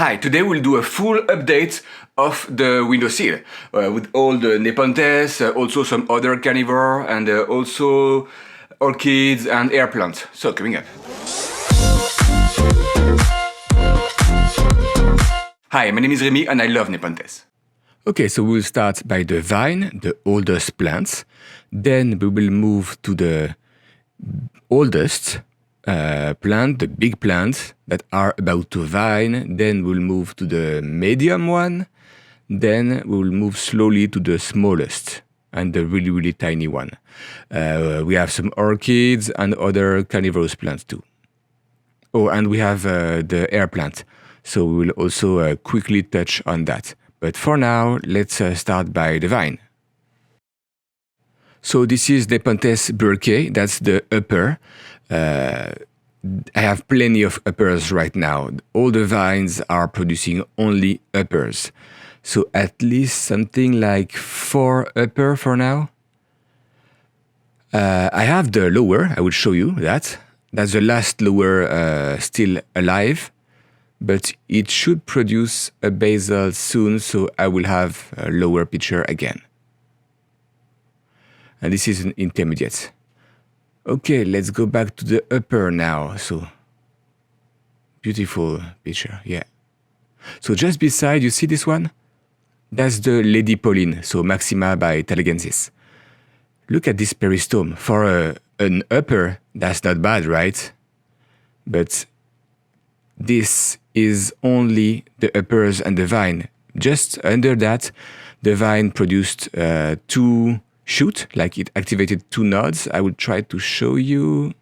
Hi, today we'll do a full update of the windowsill with all the Nepenthes, also some other carnivore, and also orchids and air plants. So, coming up. Hi, my name is Remy and I love Nepenthes. Okay, so we'll start by the vine, the oldest plants. Then we will move to the oldest plant, the big plants that are about to vine. Then we'll move to the medium one. Then we will move slowly to the smallest and the really, really tiny one. We have some orchids and other carnivorous plants too. Oh, and we have the air plant. So we will also quickly touch on that. But for now, let's start by the vine. So this is Nepenthes bouquet, that's the upper. I have plenty of uppers right now. All the vines are producing only uppers. So at least something like 4 upper for now. I have the lower, I will show you that. That's the last lower still alive. But it should produce a basal soon, so I will have a lower picture again. And this is an intermediate. Okay, let's go back to the upper now. So, beautiful picture, yeah. So just beside, you see this one? That's the Lady Pauline, so Maxima by Talegensis. Look at this peristome. For an upper, that's not bad, right? But this is only the uppers and the vine. Just under that, the vine produced 2 shoots, like it activated 2 nodes. I will try to show you.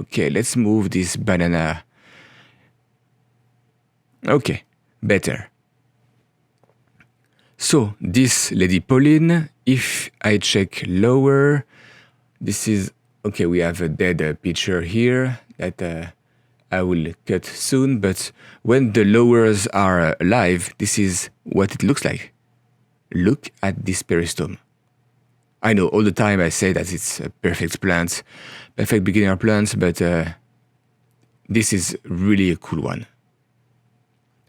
Okay, let's move this banana. Okay, better. So, this Lady Pauline, if I check lower, this is, okay, we have a dead picture here that I will cut soon, but when the lowers are alive, this is what it looks like. Look at this peristome. I know all the time I say that it's a perfect plant, perfect beginner plant, but this is really a cool one.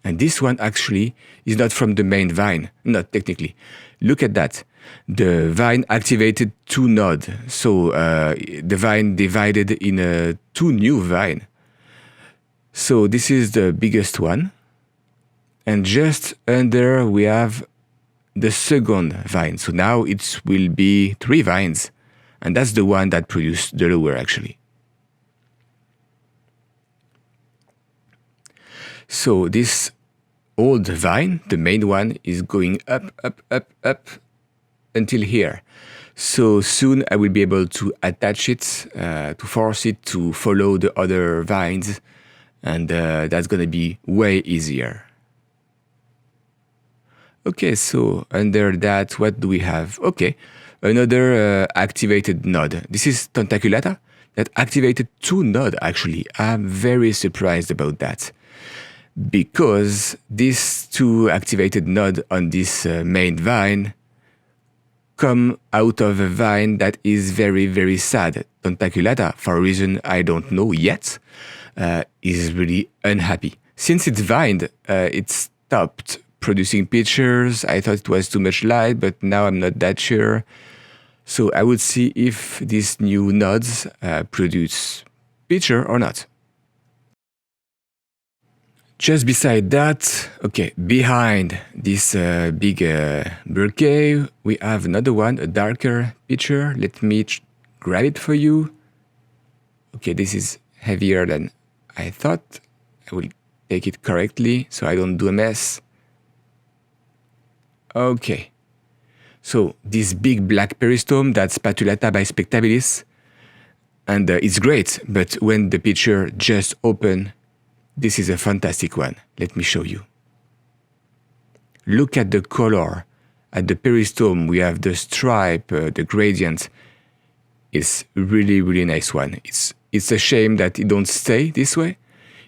And this one actually is not from the main vine, not technically. Look at that. The vine activated 2 nodes, so the vine divided in 2 new vines. So this is the biggest one. And just under we have the second vine. So now it will be 3 vines. And that's the one that produced the lower actually. So this old vine, the main one, is going up, up, up, up until here. So soon I will be able to attach it, to force it to follow the other vines. And that's gonna be way easier. Okay, so under that, what do we have? Okay, another activated node. This is Tentaculata that activated 2 nodes actually. I'm very surprised about that. Because these 2 activated nodes on this main vine come out of a vine that is very, very sad. Tentaculata, for a reason I don't know yet, is really unhappy. Since it's vined, it stopped producing pictures. I thought it was too much light, but now I'm not that sure. So I would see if these new nodes produce picture or not. Just beside that, okay, behind this big bouquet, we have another one, a darker picture. Let me grab it for you. Okay, this is heavier than I thought. I will take it correctly so I don't do a mess. Okay. So this big black peristome, that's Patulata by Spectabilis. And it's great, but when the picture just opened, this is a fantastic one. Let me show you. Look at the color. At the peristome, we have the stripe, the gradient. It's really, really nice one. It's a shame that it don't stay this way.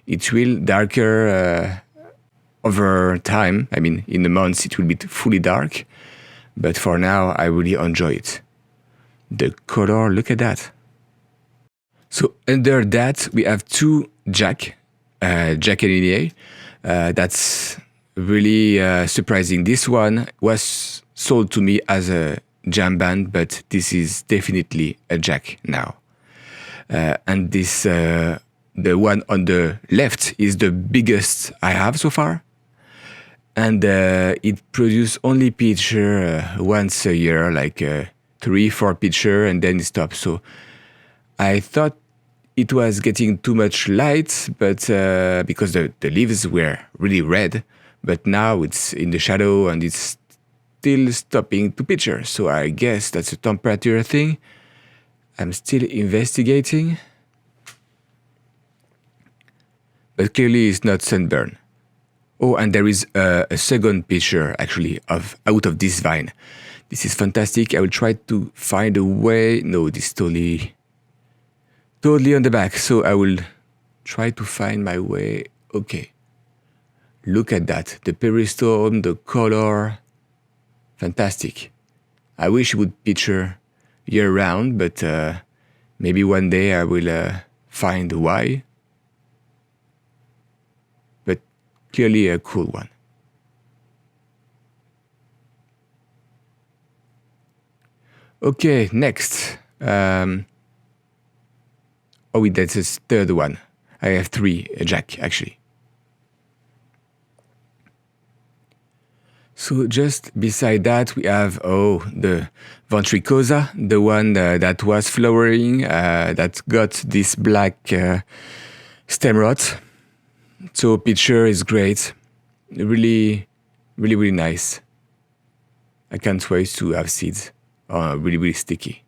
It will darker over time. I mean, in the months, it will be fully dark. But for now, I really enjoy it. The color, look at that. So under that, we have 2 Jack and Linnea. That's really surprising. This one was sold to me as a jam band, but this is definitely a jack now. And this, the one on the left is the biggest I have so far. And it produces only picture once a year, like 3-4 picture, and then it stops. So I thought it was getting too much light, but because the leaves were really red, but now it's in the shadow and it's still stopping to picture. So I guess that's a temperature thing. I'm still investigating. But clearly it's not sunburn. Oh, and there is a second picture actually out of this vine. This is fantastic. I will try to find a way. No, this is totally on the back. So I will try to find my way. Okay. Look at that. The peristome, the color. Fantastic. I wish it would picture year round, but maybe one day I will find why. But clearly a cool one. Okay, next. Oh, wait, that's a third one. I have 3, a jack, actually. So just beside that, we have, the ventricosa, the one that was flowering, that got this black stem rot. So picture is great. Really, really, really nice. I can't wait to have seeds. Really, really sticky.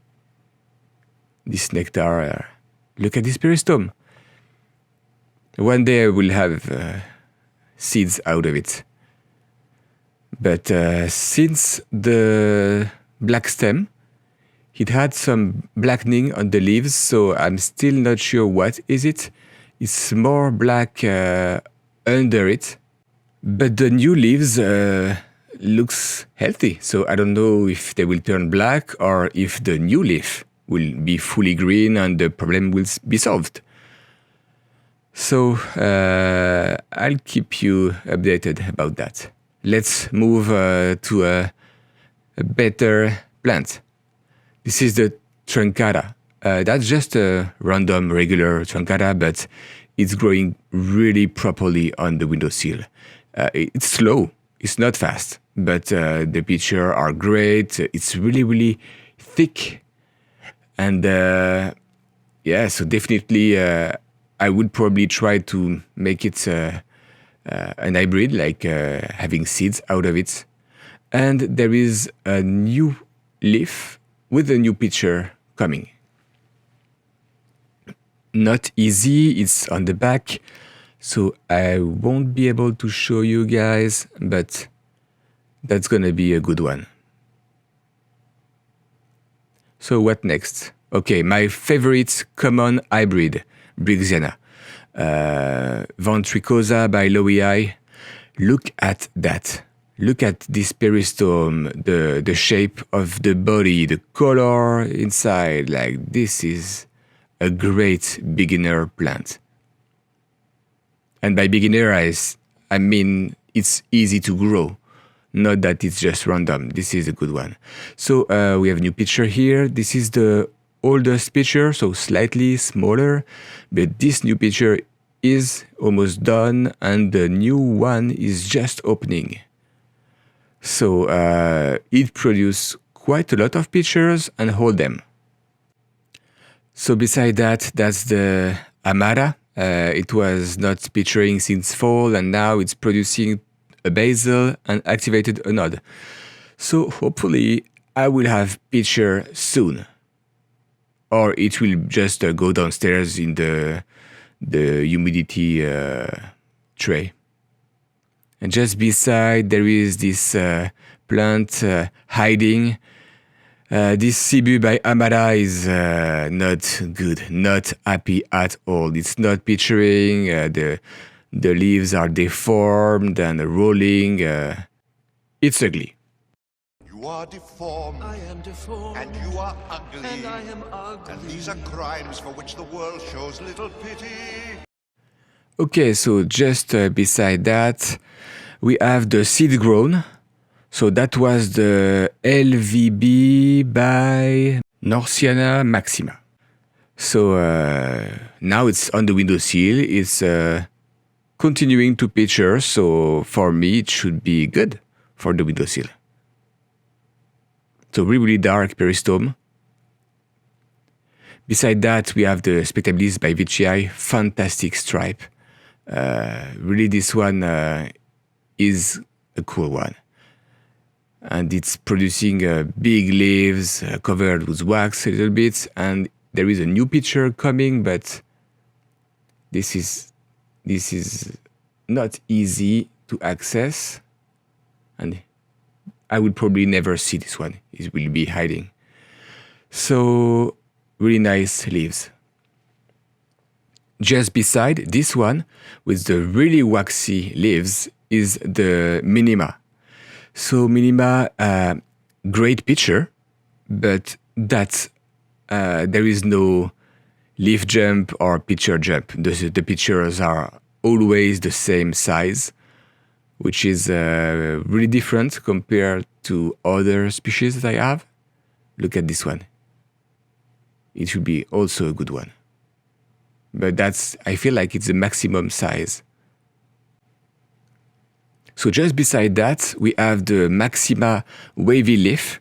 This nectar, look at this peristome. One day I will have seeds out of it. But since the black stem, it had some blackening on the leaves, so I'm still not sure what is it. It's more black under it. But the new leaves looks healthy, so I don't know if they will turn black or if the new leaf will be fully green and the problem will be solved. So I'll keep you updated about that. Let's move to a better plant. This is the truncata. That's just a random regular truncata, but it's growing really properly on the windowsill. It's slow, it's not fast, but the pictures are great. It's really, really thick. And yeah, so definitely I would probably try to make it an hybrid, like having seeds out of it. And there is a new leaf with a new picture coming. Not easy, it's on the back, so I won't be able to show you guys, but that's gonna be a good one. So what next? Okay, my favorite common hybrid, Brixiana. Ventricosa by Lowii. Look at that. Look at this peristome, the shape of the body, the color inside. Like, this is a great beginner plant. And by beginner, I mean it's easy to grow. Not that it's just random. This is a good one. So we have a new picture here. This is the oldest picture, so slightly smaller. But this new picture is almost done and the new one is just opening. So it produces quite a lot of pictures and hold them. So beside that, that's the Amara. It was not picturing since fall and now it's producing a basil and activated a node. So hopefully I will have picture soon. Or it will just go downstairs in the humidity tray. And just beside there is this plant hiding. This Cebu by Amara is not good, not happy at all. It's not picturing, the leaves are deformed and rolling. It's ugly. You are deformed. I am deformed. And you are ugly. And I am ugly. And these are crimes for which the world shows little pity. Okay, so just beside that, we have the seed grown. So that was the LVB by Norciana Maxima. So now it's on the windowsill. It's continuing to picture. So for me, it should be good for the windowsill. So really dark peristome. Beside that, we have the Spectabilis by VCI. Fantastic stripe. Really, this one is a cool one. And it's producing big leaves covered with wax a little bit. And there is a new picture coming, but this is not easy to access. And I would probably never see this one. It will be hiding. So really nice leaves. Just beside this one, with the really waxy leaves, is the Minima. So Minima, great picture, but there is no leaf jump or picture jump. The pictures are always the same size, which is really different compared to other species that I have. Look at this one. It should be also a good one. But I feel like it's the maximum size. So just beside that, we have the Maxima wavy leaf,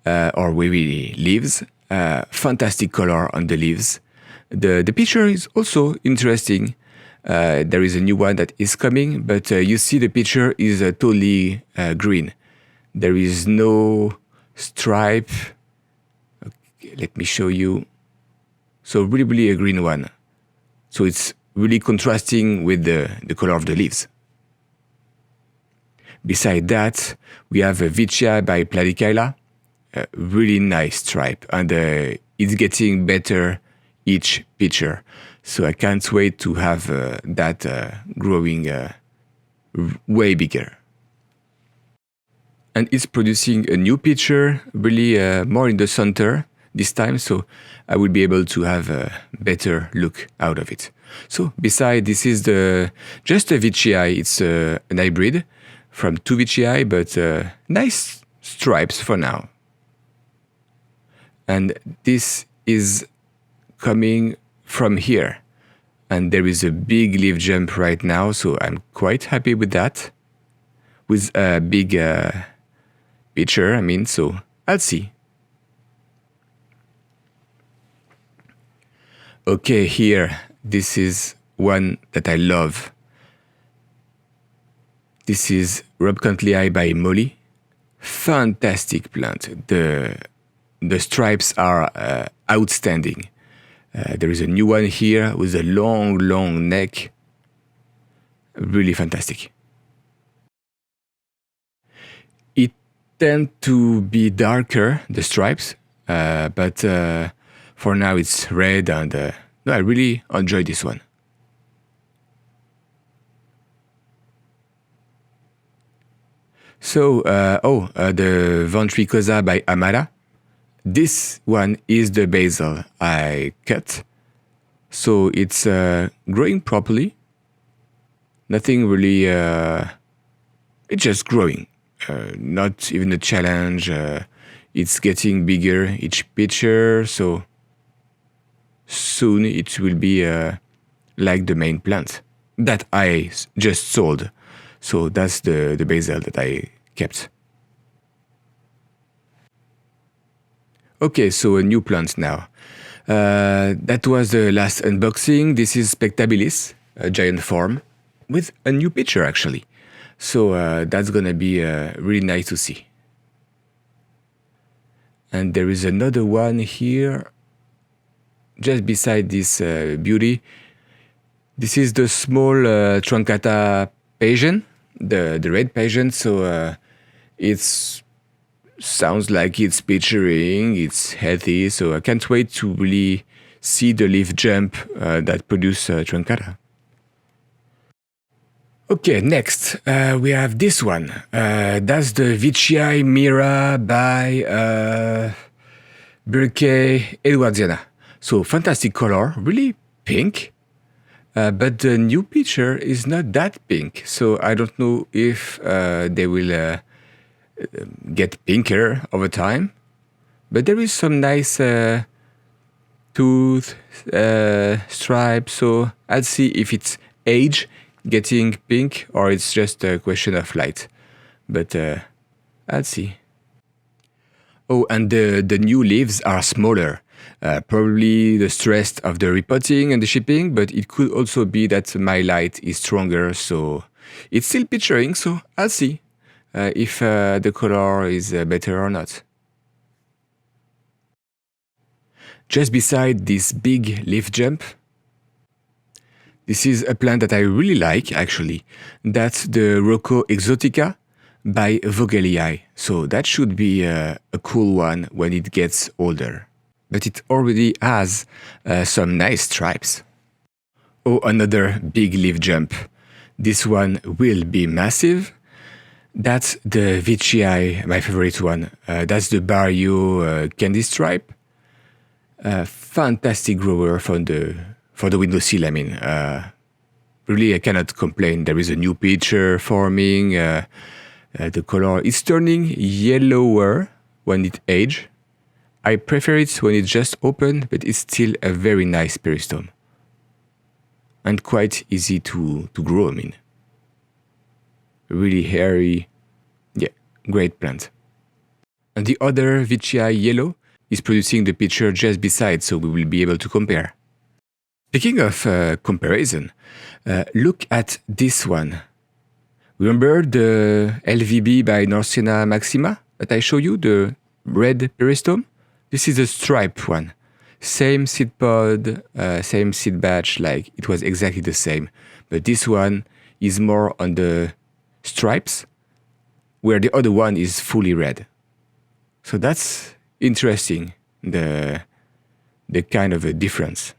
or wavy leaves. Fantastic color on the leaves. The picture is also interesting. There is a new one that is coming, but you see the picture is totally green. There is no stripe. Okay, let me show you. So really a green one. So it's really contrasting with the color of the leaves. Beside that, we have a Vicia by Platykyla. A really nice stripe, and it's getting better each picture. So I can't wait to have that growing way bigger. And it's producing a new picture, really more in the center this time, so I will be able to have a better look out of it. So beside, this is just a VCI. It's an hybrid from two VCI, but nice stripes for now. And this is coming from here. And there is a big leaf jump right now, so I'm quite happy with that. With a big picture, so I'll see. Okay, here, this is one that I love. This is Robcantlii by Molly. Fantastic plant. The stripes are outstanding. There is a new one here with a long neck. Really fantastic. It tends to be darker, the stripes, but for now it's red, and I really enjoy this one. So, the Ventricosa by Amara. This one is the basil I cut. So it's growing properly. Nothing really, it's just growing. Not even a challenge. It's getting bigger each picture, so soon it will be like the main plant that I just sold. So that's the basil that I kept. Okay, so a new plant now. That was the last unboxing. This is Spectabilis, a giant form, with a new picture actually. So that's gonna be really nice to see. And there is another one here, just beside this beauty. This is the small Truncata Pageant, the red pageant. So it's sounds like it's picturing, it's healthy, so I can't wait to really see the leaf jump that produce Truncata. Okay, next we have this one. That's the Vicii Mira by Burke Edwardiana. So fantastic color, really pink, But the new picture is not that pink, so I don't know if they will get pinker over time. But there is some nice tooth stripes, so I'll see if it's age getting pink or it's just a question of light. But I'll see. Oh, and the new leaves are smaller. Probably the stress of the repotting and the shipping, but it could also be that my light is stronger, so it's still picturing, so I'll see if the color is better or not. Just beside this big leaf jump, this is a plant that I really like, actually. That's the Rocco Exotica by Vogelii. So that should be a cool one when it gets older. But it already has some nice stripes. Oh, another big leaf jump. This one will be massive. That's the Vicii, my favorite one. That's the Barrio candy stripe. Fantastic grower for the windowsill. I mean, really, I cannot complain. There is a new picture forming. The color is turning yellower when it ages. I prefer it when it's just open, but it's still a very nice peristome. And quite easy to grow, I mean. Really hairy. Yeah, great plant. And the other Vicii yellow is producing the picture just beside, so we will be able to compare. Speaking of comparison, look at this one. Remember the LVB by Norsena Maxima that I showed you, the red peristome? This is a stripe one. Same seed pod, same seed batch, like it was exactly the same. But this one is more on the stripes, where the other one is fully red. So that's interesting, the kind of a difference.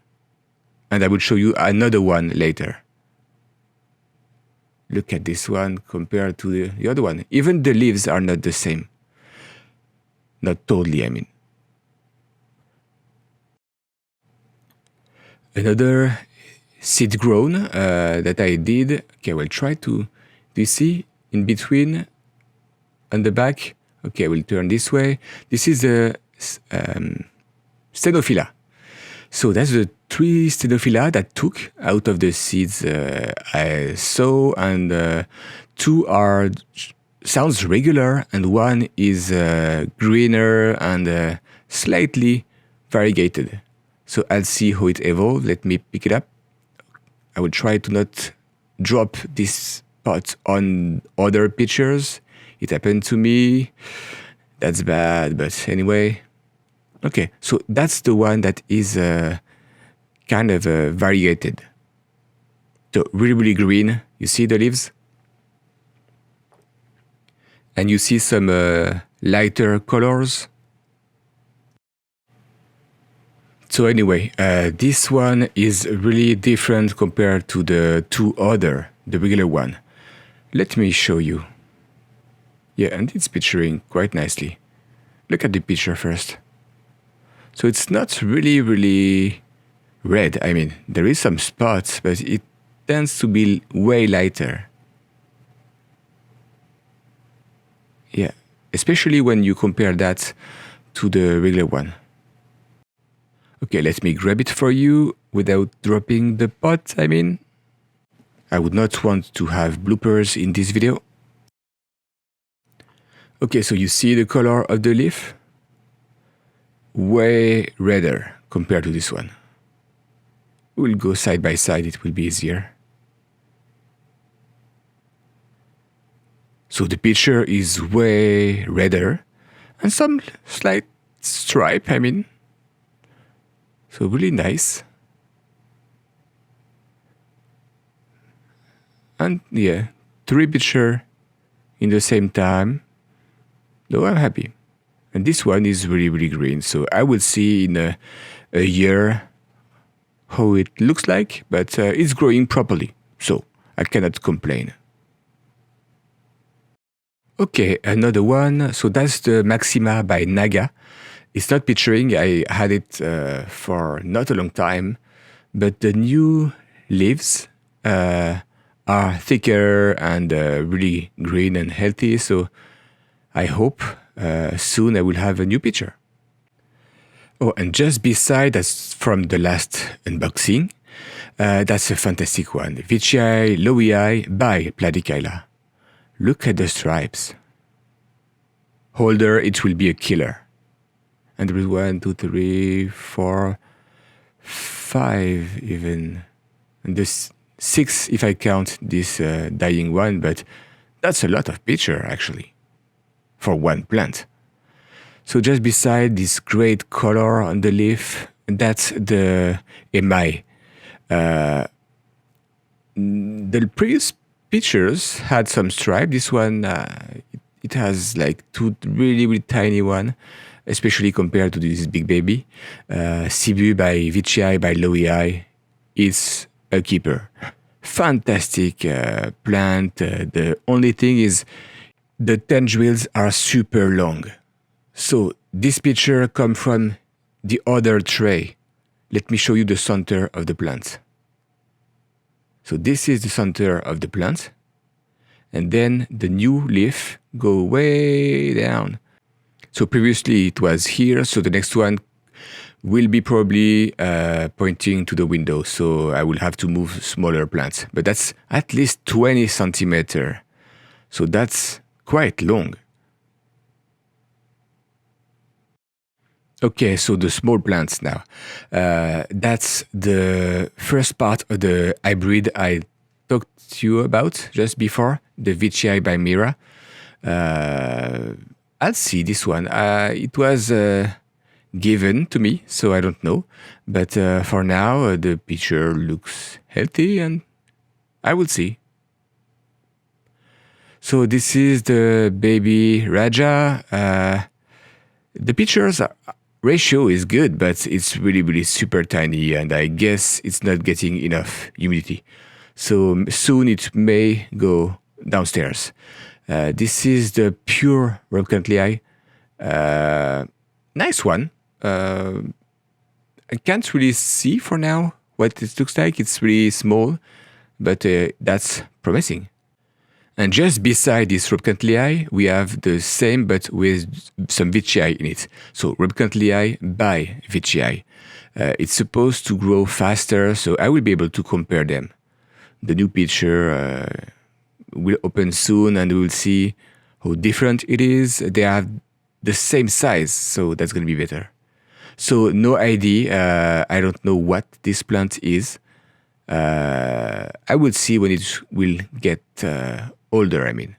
And I will show you another one later. Look at this one compared to the other one. Even the leaves are not the same. Not totally, I mean. Another seed grown that I did. Okay, I will try to, do you see in between on the back? Okay, I will turn this way. This is a Stenophila. So that's the 3 Stenophila that took out of the seeds I saw, and 2 are sounds regular, and 1 is greener and slightly variegated. So I'll see how it evolves. Let me pick it up. I will try to not drop this pot on other pictures. It happened to me. That's bad, but anyway. Okay, so that's the one that is kind of variegated. So really, really green. You see the leaves? And you see some lighter colors. So anyway, this one is really different compared to the 2 other, the regular one. Let me show you. Yeah, and it's picturing quite nicely. Look at the picture first. So it's not really, really red. I mean, there is some spots, but it tends to be way lighter. Yeah, especially when you compare that to the regular one. Okay, let me grab it for you without dropping the pot, I mean. I would not want to have bloopers in this video. Okay, so you see the color of the leaf? Way redder compared to this one. We'll go side by side, it will be easier. So the picture is way redder and some slight stripe, I mean. So really nice. And yeah, 3 pictures in the same time. Though I'm happy. And this one is really, really green. So I will see in a year how it looks like, but it's growing properly. So I cannot complain. Okay, another one. So that's the Maxima by Naga. It's not picturing. I had it for not a long time, but the new leaves are thicker and really green and healthy. So I hope soon I will have a new picture. Oh, and just beside, that's from the last unboxing, that's a fantastic one. Vichii Lowii by Platykyla. Look at the stripes. Holder, it will be a killer. And there is 1, 2, 3, 4, 5 even. And this 6 if I count this dying one, but that's a lot of picture actually for one plant. So just beside this great color on the leaf, that's the emai. The previous pictures had some stripe. This one, it has like two really, really tiny one, especially compared to this big baby. Cebu by Vichii by Lowii is a keeper. Fantastic plant. The only thing is the tendrils are super long. So this picture comes from the other tray. Let me show you the center of the plant. So this is the center of the plant. And then the new leaf go way down. So previously it was here. So the next one will be probably pointing to the window. So I will have to move smaller plants. But that's at least 20 centimeter. So that's quite long. Okay, so the small plants now. That's the first part of the hybrid I talked to you about just before, the Vichii by Mira. I'll see this one. It was given to me, so I don't know. But for now, the picture looks healthy and I will see. So this is the baby Raja. The pictures ratio is good, but it's really, really super tiny, and I guess it's not getting enough humidity. So soon it may go downstairs. This is the pure Rubecontii. Nice one. I can't really see for now what it looks like. It's really small, but that's promising. And just beside this Rubecontii, we have the same but with some Vichii in it. So Rubecontii by Vichii. It's supposed to grow faster, so I will be able to compare them. The new picture will open soon and we will see how different it is. They have the same size, so that's going to be better. So no idea. I don't know what this plant is. I will see when it will get older, I mean.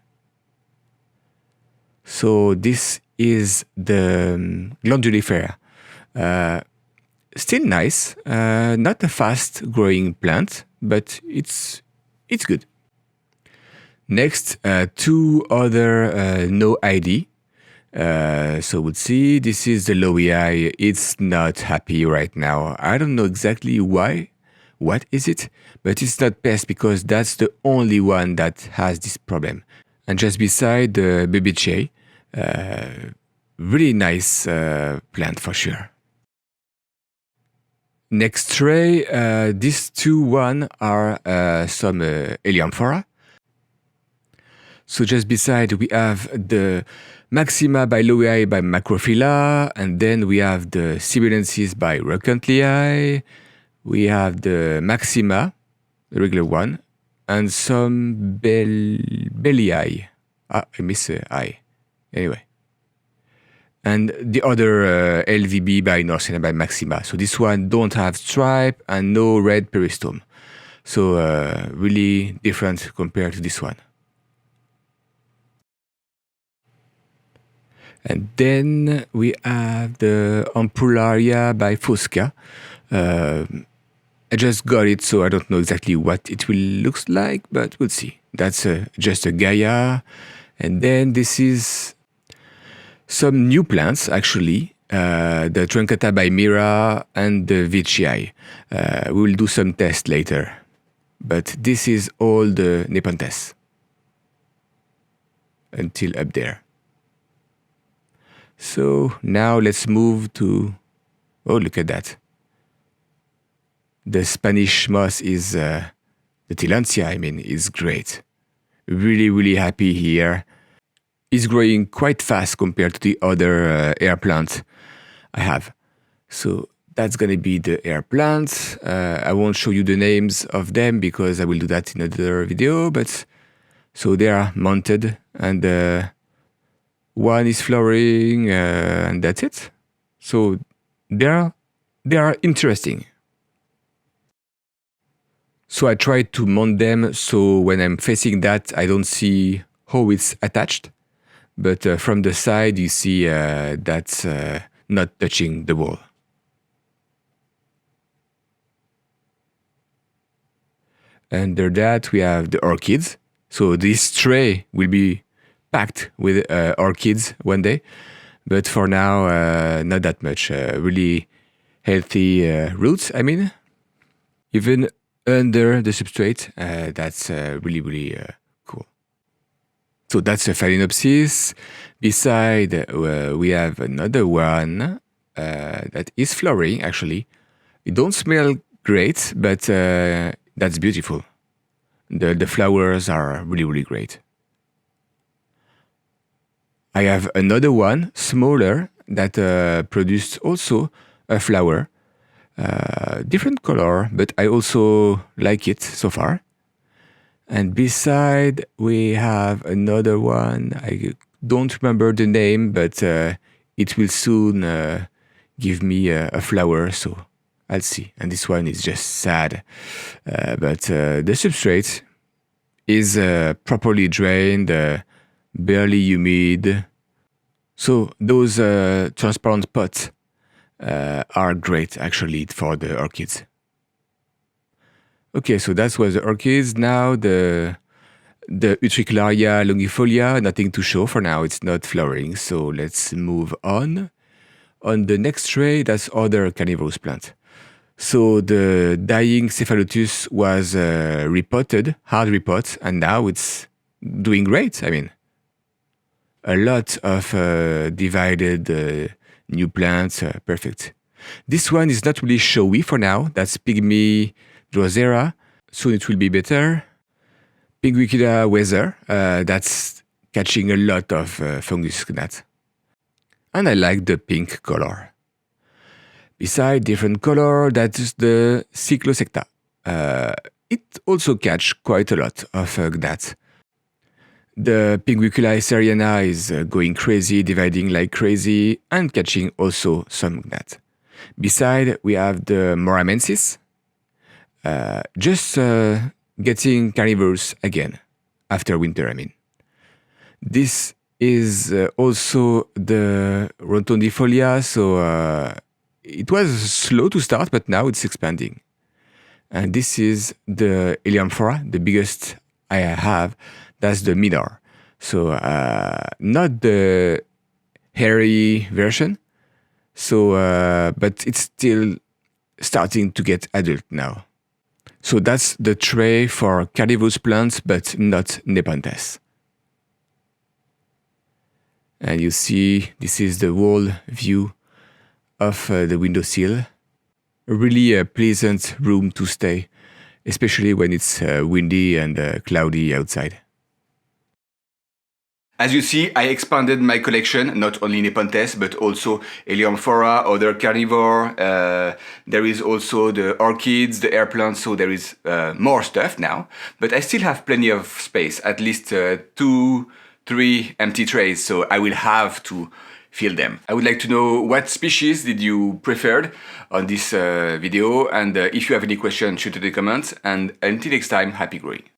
So this is the Glandulifera. Still nice. Not a fast growing plant, but it's good. Next, two other no ID. So we'll see. This is the Lowii. It's not happy right now. I don't know exactly why. What is it? But it's not pest because that's the only one that has this problem. And just beside the Bebiche, really nice plant for sure. Next tray, these two one are some Helianthera. So just beside we have the Maxima by Lowii by Macrophylla, and then we have the Sibilensis by Rubecontii. We have the Maxima, the regular one, and some Bellii. I miss an I. Anyway. And the other LVB by Norsena by Maxima. So this one don't have stripe and no red peristome. So really different compared to this one. And then we have the Ampullaria by Fusca. I just got it, so I don't know exactly what it will look like, but we'll see. That's just a Gaia. And then this is some new plants, actually. The Truncata by Mira and the Vichii. We will do some tests later. But this is all the Nepenthes. Until up there. So now let's move to... Oh, look at that. The Spanish moss is, the Tillandsia, I mean, is great. Really, really happy here. It's growing quite fast compared to the other air plant I have. So that's gonna be the air plants. I won't show you the names of them because I will do that in another video, but so they are mounted and one is flowering and that's it. So they are interesting. So I tried to mount them so when I'm facing that I don't see how it's attached. But from the side you see that's not touching the wall. Under that we have the orchids. So this tray will be packed with orchids one day. But for now, not that much. Really healthy roots, I mean. Even under the substrate, that's really, really cool. So that's a Phalaenopsis. Beside, we have another one that is flowering, actually. It don't smell great, but that's beautiful. The flowers are really, really great. I have another one, smaller, that produced also a flower. Different color, but I also like it so far. And beside, we have another one. I don't remember the name, but it will soon give me a flower, so I'll see. And this one is just sad. But the substrate is properly drained, barely humid. So those transparent pots are great actually for the orchids. Okay, so that was the orchids. Now the Utricularia longifolia, nothing to show for now, it's not flowering. So let's move on. On the next tray, that's other carnivorous plant. So the dying Cephalotus was repotted, hard repot, and now it's doing great. I mean, a lot of divided new plants, perfect. This one is not really showy for now. That's Pygmy Drosera. Soon it will be better. Pinguicula weather, that's catching a lot of fungus gnat. And I like the pink color. Beside different color, that's the Cyclosecta. It also catch quite a lot of gnats. The Pinguicula Esseriana is going crazy, dividing like crazy, and catching also some gnat. Beside, we have the Moramensis, just getting carnivorous again, after winter, I mean. This is also the Rotundifolia, so it was slow to start, but now it's expanding. And this is the Helianthora, the biggest I have. That's the Midar. So not the hairy version. So, but it's still starting to get adult now. So that's the tray for carnivorous plants, but not Nepenthes. And you see, this is the wall view of the windowsill. Really a pleasant room to stay, especially when it's windy and cloudy outside. As you see, I expanded my collection, not only Nepenthes, but also Helianthora, other carnivore. There is also the orchids, the air plants, so there is more stuff now. But I still have plenty of space, at least 2-3 empty trays, so I will have to fill them. I would like to know what species did you preferred on this video, and if you have any questions, shoot in the comments, and until next time, happy growing.